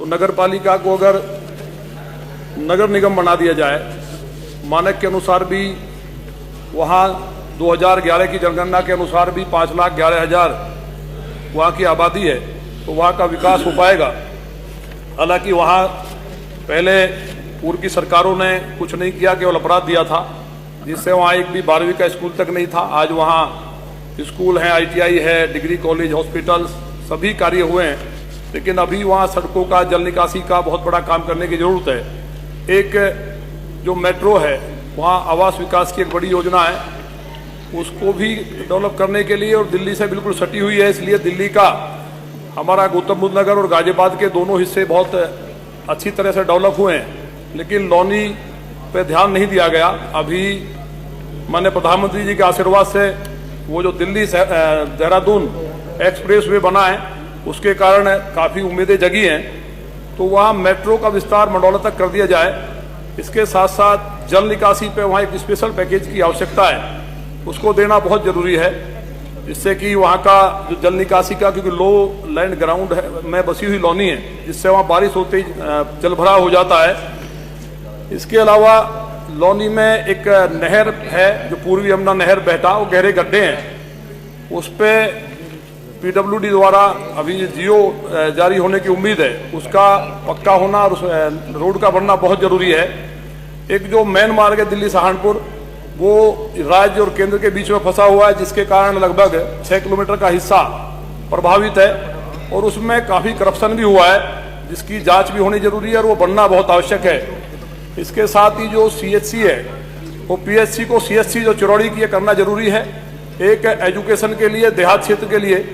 तो नगर पालिका को अगर नगर निगम बना दिया जाए, मानक के अनुसार भी वहाँ 2011 की जनगणना के अनुसार भी 5,11,000 वहाँ की आबादी है, तो वहाँ का विकास हो पाएगा। हालांकि वहाँ पहले पूर्व की सरकारों ने कुछ नहीं किया, केवल अपराध दिया था, जिससे वहाँ एक भी 12वीं का स्कूल तक नहीं था। आज वहाँ स्कूल हैं, ITI है, डिग्री कॉलेज, हॉस्पिटल, सभी कार्य हुए हैं, लेकिन अभी वहाँ सड़कों का, जल निकासी का बहुत बड़ा काम करने की जरूरत है। एक जो मेट्रो है, वहाँ आवास विकास की एक बड़ी योजना है, उसको भी डेवलप करने के लिए, और दिल्ली से बिल्कुल सटी हुई है, इसलिए दिल्ली का हमारा गौतम बुद्ध नगर और गाजियाबाद के दोनों हिस्से बहुत अच्छी तरह से डेवलप हुए हैं, लेकिन लौनी पे ध्यान नहीं दिया गया। अभी माननीय प्रधानमंत्री जी के आशीर्वाद से वो जो दिल्ली से देहरादून एक्सप्रेस वे बना है, उसके कारण काफ़ी उम्मीदें जगी हैं, तो वहाँ मेट्रो का विस्तार मंडौला तक कर दिया जाए। इसके साथ साथ जल निकासी पे वहाँ एक स्पेशल पैकेज की आवश्यकता है, उसको देना बहुत ज़रूरी है, जिससे कि वहाँ का जो जल निकासी का, क्योंकि लो लैंड ग्राउंड है में बसी हुई लौनी है, जिससे वहाँ बारिश होते ही जल भराव हो जाता है। इसके अलावा लौनी में एक नहर है जो पूर्वी यमुना नहर बहता, वो गहरे गड्ढे हैं, उस पर PWD द्वारा अभी जियो जारी होने की उम्मीद है, उसका पक्का होना और उस रोड का बनना बहुत ज़रूरी है। एक जो मेन मार्ग है दिल्ली सहारनपुर, वो राज्य और केंद्र के बीच में फंसा हुआ है, जिसके कारण लगभग 6 किलोमीटर का हिस्सा प्रभावित है, और उसमें काफ़ी करप्शन भी हुआ है, जिसकी जांच भी होनी जरूरी है और वो बनना बहुत आवश्यक है। इसके साथ ही जो CHC है, वो PHC को CHC जो चिरौड़ी की करना जरूरी है। एक एजुकेशन के लिए, देहात क्षेत्र के लिए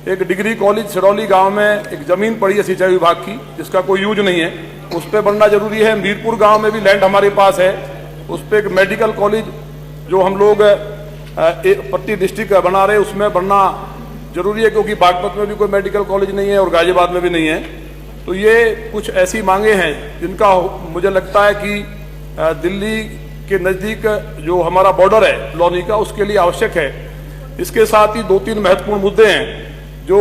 एक डिग्री कॉलेज सिरौली गांव में एक ज़मीन पड़ी है सिंचाई विभाग की, जिसका कोई यूज नहीं है, उस पर बनना जरूरी है। मीरपुर गांव में भी लैंड हमारे पास है, उस पर एक मेडिकल कॉलेज जो हम लोग पट्टी डिस्ट्रिक्ट बना रहे हैं, उसमें बनना जरूरी है, क्योंकि बागपत में भी कोई मेडिकल कॉलेज नहीं है और गाजियाबाद में भी नहीं है। तो ये कुछ ऐसी मांगे हैं जिनका मुझे लगता है कि दिल्ली के नज़दीक जो हमारा बॉर्डर है लौनी का, उसके लिए आवश्यक है। इसके साथ ही 2-3 महत्वपूर्ण मुद्दे हैं जो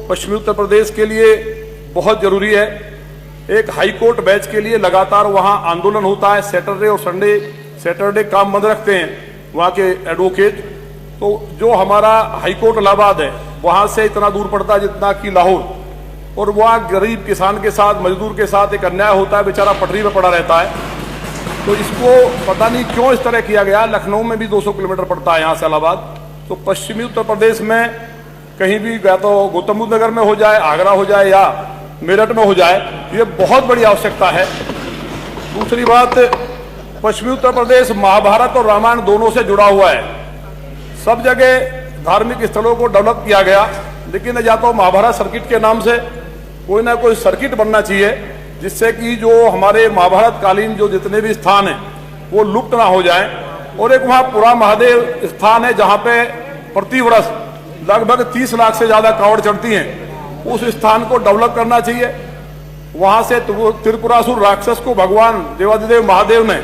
पश्चिमी उत्तर प्रदेश के लिए बहुत जरूरी है। एक हाईकोर्ट बैच के लिए लगातार वहाँ आंदोलन होता है, सैटरडे और सैटरडे काम बंद रखते हैं वहाँ के एडवोकेट। तो जो हमारा हाईकोर्ट इलाहाबाद है, वहाँ से इतना दूर पड़ता है जितना कि लाहौर, और वहाँ गरीब किसान के साथ, मजदूर के साथ एक अन्याय होता है, बेचारा पटरी में पड़ा रहता है। तो इसको पता नहीं क्यों इस तरह किया गया। लखनऊ में भी 200 किलोमीटर पड़ता है यहाँ से इलाहाबाद। तो पश्चिमी उत्तर प्रदेश में कहीं भी, या तो गौतम बुद्ध नगर में हो जाए, आगरा हो जाए, या मेरठ में हो जाए, ये बहुत बड़ी आवश्यकता है। दूसरी बात, पश्चिमी उत्तर प्रदेश महाभारत और रामायण दोनों से जुड़ा हुआ है। सब जगह धार्मिक स्थलों को डेवलप किया गया, लेकिन या तो महाभारत सर्किट के नाम से कोई ना कोई सर्किट बनना चाहिए, जिससे कि जो हमारे महाभारत कालीन जो जितने भी स्थान हैं वो लुप्त ना हो जाएं। और एक वहाँ पुरा महादेव स्थान है, जहाँ पे प्रतिवर्ष लगभग 30 लाख से ज़्यादा कांवड़ चढ़ती हैं, उस स्थान को डेवलप करना चाहिए। वहाँ से त्रिपुरासुर राक्षस को भगवान देवादिदेव महादेव ने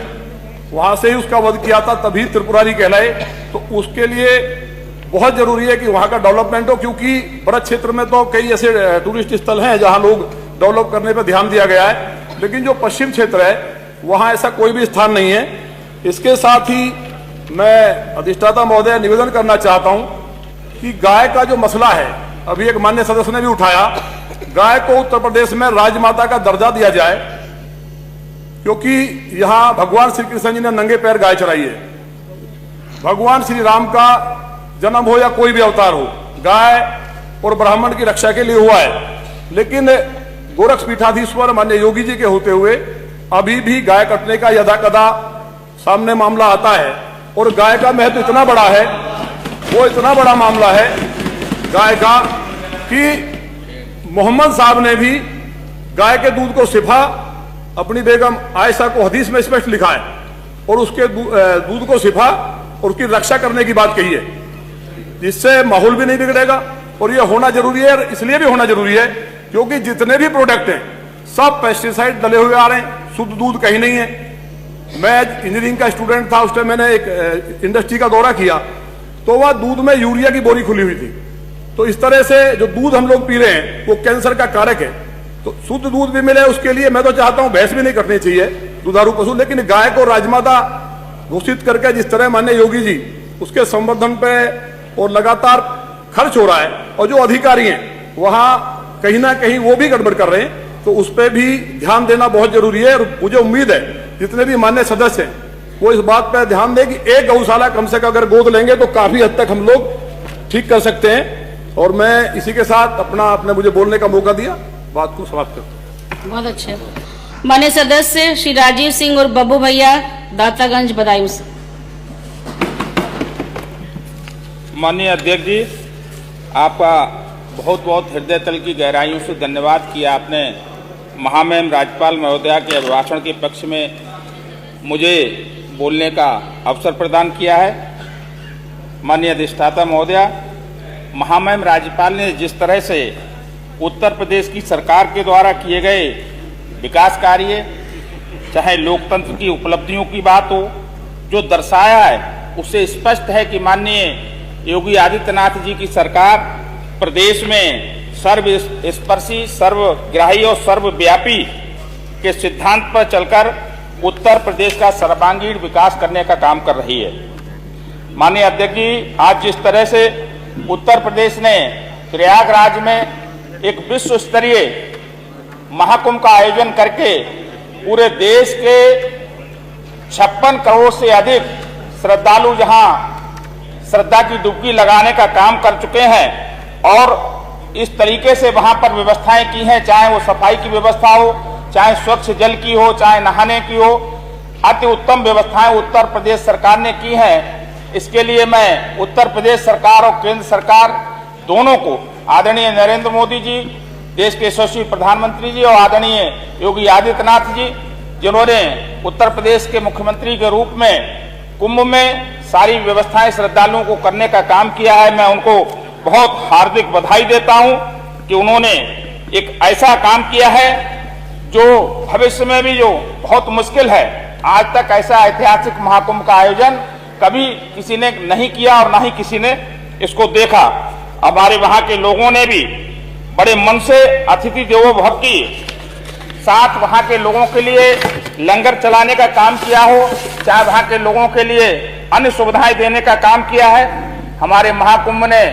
वहाँ से ही उसका वध किया था, तभी त्रिपुरारी कहलाए। तो उसके लिए बहुत जरूरी है कि वहाँ का डेवलपमेंट हो, क्योंकि ब्रज क्षेत्र में तो कई ऐसे टूरिस्ट स्थल हैं जहाँ लोग डेवलप करने पर ध्यान दिया गया है, लेकिन जो पश्चिम क्षेत्र है वहाँ ऐसा कोई भी स्थान नहीं है। इसके साथ ही मैं अधिष्ठाता महोदय निवेदन करना चाहता हूँ कि गाय का जो मसला है, अभी एक माननीय सदस्य ने भी उठाया, गाय को उत्तर प्रदेश में राजमाता का दर्जा दिया जाए, क्योंकि यहाँ भगवान श्री कृष्ण जी ने नंगे पैर गाय चराई है। भगवान श्री राम का जन्म हो या कोई भी अवतार हो, गाय और ब्राह्मण की रक्षा के लिए हुआ है। लेकिन गोरक्ष पीठाधीश्वर माननीय योगी जी के होते हुए अभी भी गाय कटने का यदा कदा सामने मामला आता है, और गाय का महत्व इतना बड़ा है, वो इतना बड़ा मामला है गाय का, कि मोहम्मद साहब ने भी गाय के दूध को सिफा अपनी बेगम आयशा को हदीस में स्पष्ट लिखा है, और उसके दूध को सिफा और उसकी रक्षा करने की बात कही है, जिससे माहौल भी नहीं बिगड़ेगा। और ये होना जरूरी है, इसलिए भी होना जरूरी है क्योंकि जितने भी प्रोडक्ट हैं सब पेस्टिसाइड डले हुए आ रहे हैं, शुद्ध दूध कहीं नहीं है। मैं इंजीनियरिंग का स्टूडेंट था, उस टाइम मैंने एक इंडस्ट्री का दौरा किया, तो वह दूध में यूरिया की बोरी खुली हुई थी। तो इस तरह से जो दूध हम लोग पी रहे हैं वो कैंसर का कारक है। तो शुद्ध दूध भी मिले उसके लिए मैं तो चाहता हूं भैंस भी नहीं कटनी चाहिए, दुधारू पशु, लेकिन गाय को राजमाता घोषित करके जिस तरह माननीय योगी जी उसके संवर्धन पे और लगातार खर्च हो रहा है, और जो अधिकारी हैं वहां कहीं ना कहीं वो भी गड़बड़ कर रहे हैं, तो उस पर भी ध्यान देना बहुत जरूरी है। और मुझे उम्मीद है जितने भी माननीय सदस्य हैं वो इस बात पर ध्यान दें कि एक गौशाला कम से कम अगर गोद लेंगे तो काफी हद तक हम लोग ठीक कर सकते हैं। और मैं इसी के साथ आपने मुझे बोलने का मौका दिया, बात को समाप्त करता हूं। बहुत अच्छे। माननीय सदस्य श्री राजीव सिंह और बब्बू भैया दातागंज बदायूं से। माननीय अध्यक्ष जी, आपका बहुत बहुत हृदय तल की गहराइयों से धन्यवाद किया आपने महामहिम राज्यपाल महोदया के अभिभाषण के पक्ष में मुझे बोलने का अवसर प्रदान किया है। माननीय अधिष्ठाता महोदया, महामहिम राज्यपाल ने जिस तरह से उत्तर प्रदेश की सरकार के द्वारा किए गए विकास कार्य, चाहे लोकतंत्र की उपलब्धियों की बात हो, जो दर्शाया है उससे स्पष्ट है कि माननीय योगी आदित्यनाथ जी की सरकार प्रदेश में सर्वस्पर्शी, सर्वग्राही और सर्वव्यापी के सिद्धांत पर चलकर उत्तर प्रदेश का सर्वांगीण विकास करने का काम कर रही है। माननीय अध्यक्ष जी, आज जिस तरह से उत्तर प्रदेश ने प्रयागराज में एक विश्व स्तरीय महाकुंभ का आयोजन करके पूरे देश के 56 करोड़ से अधिक श्रद्धालु जहां श्रद्धा की डुबकी लगाने का काम कर चुके हैं, और इस तरीके से वहां पर व्यवस्थाएं की हैं, चाहे वो सफाई की व्यवस्था हो, चाहे स्वच्छ जल की हो, चाहे नहाने की हो, अति उत्तम व्यवस्थाएं उत्तर प्रदेश सरकार ने की हैं। इसके लिए मैं उत्तर प्रदेश सरकार और केंद्र सरकार दोनों को, आदरणीय नरेंद्र मोदी जी, देश के यशस्वी प्रधानमंत्री जी, और आदरणीय योगी आदित्यनाथ जी, जिन्होंने उत्तर प्रदेश के मुख्यमंत्री के रूप में कुंभ में सारी व्यवस्थाएं श्रद्धालुओं को करने का काम किया है, मैं उनको बहुत हार्दिक बधाई देता हूं कि उन्होंने एक ऐसा काम किया है जो भविष्य में भी जो बहुत मुश्किल है। आज तक ऐसा ऐतिहासिक महाकुंभ का आयोजन कभी किसी ने नहीं किया और ना ही किसी ने इसको देखा। हमारे वहां के लोगों ने भी बड़े मन से अतिथि देवो भव की साथ वहां के लोगों के लिए लंगर चलाने का काम किया हो, चाहे वहां के लोगों के लिए अन्य सुविधाएं देने का काम किया है। हमारे महाकुंभ ने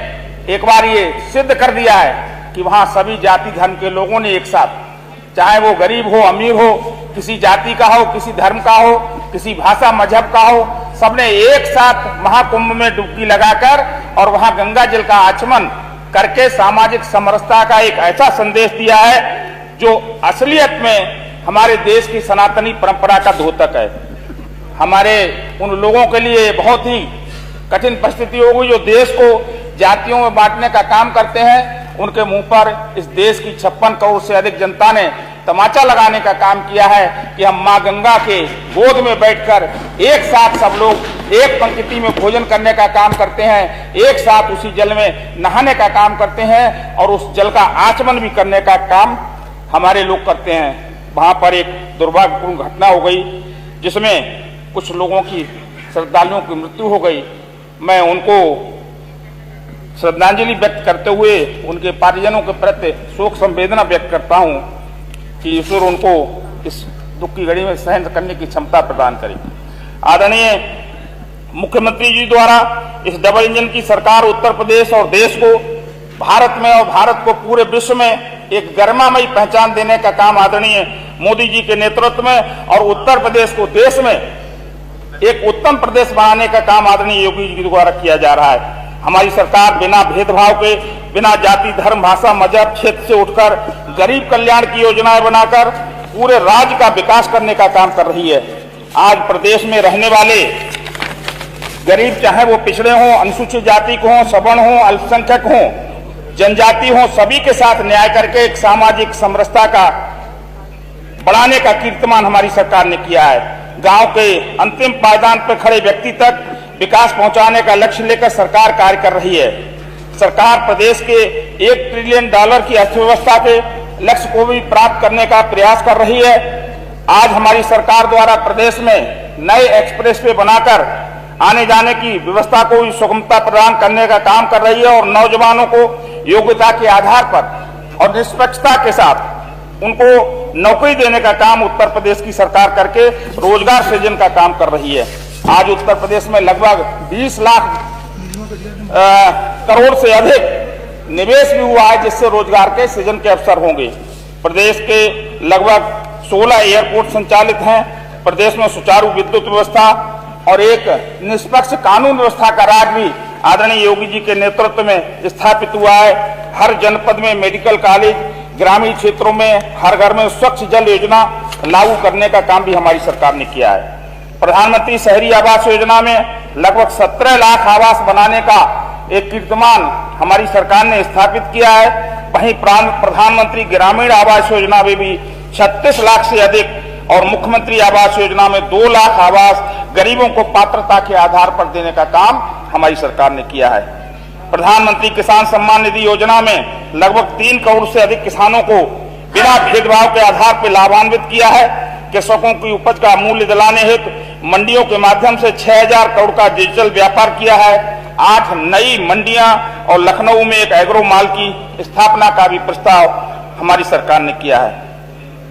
एक बार ये सिद्ध कर दिया है कि वहां सभी जाति धर्म के लोगों ने एक साथ, चाहे वो गरीब हो अमीर हो, किसी जाति का हो, किसी धर्म का हो, किसी भाषा मजहब का हो, सबने एक साथ महाकुंभ में डुबकी लगाकर और वहां गंगा जल का आचमन करके सामाजिक समरसता का एक ऐसा संदेश दिया है जो असलियत में हमारे देश की सनातनी परंपरा का द्योतक है। हमारे उन लोगों के लिए बहुत ही कठिन परिस्थिति होगी जो देश को जातियों में बांटने का काम करते हैं, उनके मुंह पर इस देश की 56 करोड़ से अधिक जनता ने तमाचा लगाने का काम किया है कि हम मां गंगा के गोद में बैठकर एक साथ सब लोग एक पंक्ति में भोजन करने का काम करते हैं, एक साथ उसी जल में नहाने का काम करते हैं और उस जल का आचमन भी करने का काम हमारे लोग करते हैं। वहां पर एक दुर्भाग्यपूर्ण घटना हो गई जिसमें कुछ लोगों की, श्रद्धालुओं की मृत्यु हो गई। मैं उनको श्रद्धांजलि व्यक्त करते हुए उनके परिजनों के प्रति शोक संवेदना व्यक्त करता हूं कि ईश्वर उनको इस दुख की घड़ी में सहन करने की क्षमता प्रदान करे। आदरणीय मुख्यमंत्री जी द्वारा इस डबल इंजन की सरकार उत्तर प्रदेश और देश को भारत में और भारत को पूरे विश्व में एक गरिमामयी पहचान देने का काम आदरणीय मोदी जी के नेतृत्व में और उत्तर प्रदेश को देश में एक उत्तम प्रदेश बनाने का काम आदरणीय योगी जी द्वारा किया जा रहा है। हमारी सरकार बिना भेदभाव के, बिना जाति धर्म भाषा मजहब क्षेत्र से उठकर गरीब कल्याण की योजनाएं बनाकर पूरे राज्य का विकास करने का काम कर रही है। आज प्रदेश में रहने वाले गरीब, चाहे वो पिछड़े हों, अनुसूचित जाति को हों, सवर्ण हों, अल्पसंख्यक हों, जनजाति हों, सभी के साथ न्याय करके एक सामाजिक समरसता का बढ़ाने का कीर्तिमान हमारी सरकार ने किया है। गांव के अंतिम पायदान पर खड़े व्यक्ति तक विकास पहुंचाने का लक्ष्य लेकर सरकार कार्य कर रही है। सरकार प्रदेश के $1 ट्रिलियन की अर्थव्यवस्था के लक्ष्य को भी प्राप्त करने का प्रयास कर रही है। आज हमारी सरकार द्वारा प्रदेश में नए एक्सप्रेसवे बनाकर आने जाने की व्यवस्था को भी सुगमता प्रदान करने का काम कर रही है और नौजवानों को योग्यता के आधार पर और निष्पक्षता के साथ उनको नौकरी देने का काम उत्तर प्रदेश की सरकार करके रोजगार सृजन का काम कर रही है। आज उत्तर प्रदेश में लगभग 20 लाख करोड़ से अधिक निवेश भी हुआ है, जिससे रोजगार के सृजन के अवसर होंगे। प्रदेश के लगभग 16 एयरपोर्ट संचालित हैं। प्रदेश में सुचारू विद्युत व्यवस्था और एक निष्पक्ष कानून व्यवस्था का राज भी आदरणीय योगी जी के नेतृत्व में स्थापित हुआ है। हर जनपद में मेडिकल कॉलेज, ग्रामीण क्षेत्रों में हर घर में स्वच्छ जल योजना लागू करने का काम भी हमारी सरकार ने किया है। प्रधानमंत्री शहरी आवास योजना में लगभग 17 लाख आवास बनाने का एक कीर्तिमान हमारी सरकार ने स्थापित किया है। वहीं प्रधानमंत्री ग्रामीण आवास योजना में भी 36 लाख से अधिक और मुख्यमंत्री आवास योजना में 2 लाख आवास गरीबों को पात्रता के आधार पर देने का काम हमारी सरकार ने किया है। प्रधानमंत्री किसान सम्मान निधि योजना में लगभग 3 करोड़ से अधिक किसानों को बिना भेदभाव के आधार पर लाभान्वित किया है। कृषकों की उपज का मूल्य दिलाने हेतु मंडियों के माध्यम से 6000 करोड़ का डिजिटल व्यापार किया है। 8 नई मंडियां और लखनऊ में एक एग्रो मॉल की स्थापना का भी प्रस्ताव हमारी सरकार ने किया है।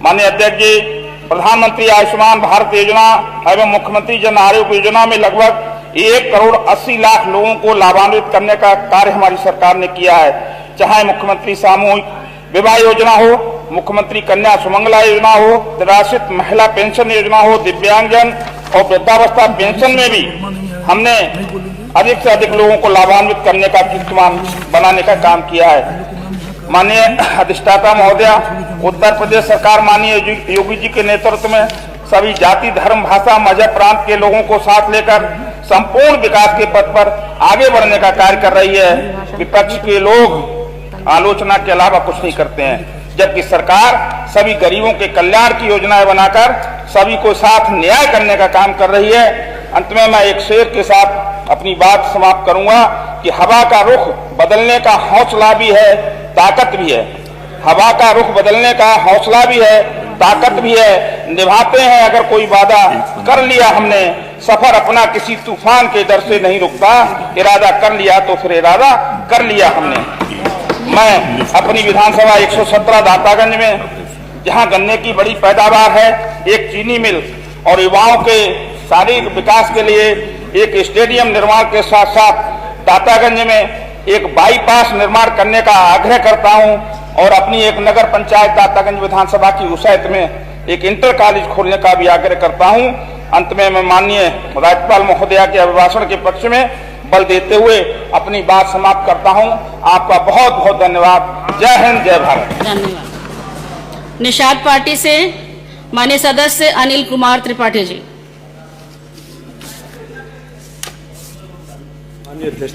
माननीय अध्यक्ष जी, प्रधानमंत्री आयुष्मान भारत योजना एवं मुख्यमंत्री जन आरोग्य योजना में लगभग 1 करोड़ 80 लाख लोगों को लाभान्वित करने का कार्य हमारी सरकार ने किया है। चाहे मुख्यमंत्री सामूहिक विवाह योजना हो, मुख्यमंत्री कन्या सुमंगला योजना हो, निराश्रित महिला पेंशन योजना हो, दिव्यांगजन और वृद्धावस्था पेंशन में भी हमने अधिक से अधिक लोगों को लाभान्वित करने का कीर्तिमान बनाने का काम किया है। माननीय अधिष्ठाता महोदया, उत्तर प्रदेश सरकार माननीय योगी जी के नेतृत्व में सभी जाति, धर्म, भाषा, मजहब, प्रांत के लोगों को साथ लेकर संपूर्ण विकास के पथ पर आगे बढ़ने का कार्य कर रही है। विपक्ष के लोग आलोचना के अलावा कुछ नहीं करते हैं, जबकि सरकार सभी गरीबों के कल्याण की योजनाएं बनाकर सभी को साथ न्याय करने का काम कर रही है। अंत में मैं एक शेर के साथ अपनी बात समाप्त करूंगा कि हवा का रुख बदलने का हौसला भी है, ताकत भी है। हवा का रुख बदलने का हौसला भी है, ताकत भी है। निभाते हैं अगर कोई वादा कर लिया हमने, सफर अपना किसी तूफान के डर से नहीं रुकता। इरादा कर लिया तो फिर इरादा कर लिया हमने। मैं अपनी विधानसभा 117 दातागंज में, जहां गन्ने की बड़ी पैदावार है, एक चीनी मिल और युवाओं के शारीरिक विकास के लिए एक स्टेडियम निर्माण के साथ साथ दातागंज में एक बाईपास निर्माण करने का आग्रह करता हूं और अपनी एक नगर पंचायत दातागंज विधानसभा की उसायत में एक इंटर कॉलेज खोलने का भी आग्रह करता हूं। अंत में मैं माननीय राज्यपाल महोदया के अभिभाषण के पक्ष में बल देते हुए अपनी बात समाप्त करता हूं। आपका बहुत बहुत धन्यवाद। जय हिंद, जय भारत। धन्यवाद। निषाद पार्टी से माननीय सदस्य अनिल कुमार त्रिपाठी जी। माननीय अध्यक्ष,